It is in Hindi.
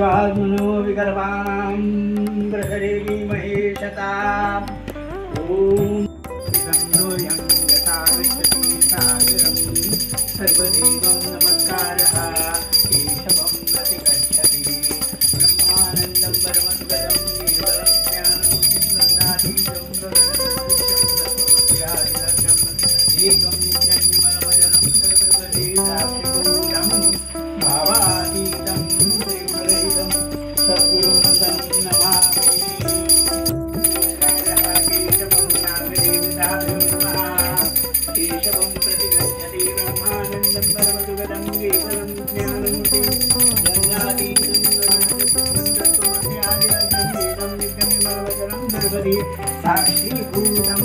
विश्वात्मनो विकल्पानां प्रहरेणि महेशताम् ॐ विगन्धोऽयं यथा गच्छति सागरं सर्वदेवं नमस्कारः केशवं नति गच्छति ब्रह्मानन्दं परमसुखदं केवलं ज्ञानमूर्तिं नन्दातीतं गगनसदृशं सर्वमध्यादिलक्ष्यम् एकं नित्यं विमलमजरं सर्वदेवताक्षिपूर्णं भावातीतं त्रिगुणरहितं सद्गुरुं तं नमामि केशवं प्रति गच्छति ब्रह्मानन्दं परमसुखदं केवलं ज्ञानमूर्तिं नन्दातीतं गगनसदृशं सर्वमध्यादिलक्ष्यम् एकं नित्यं विमलमजरं सर्वदेवताक्षिपूर्णं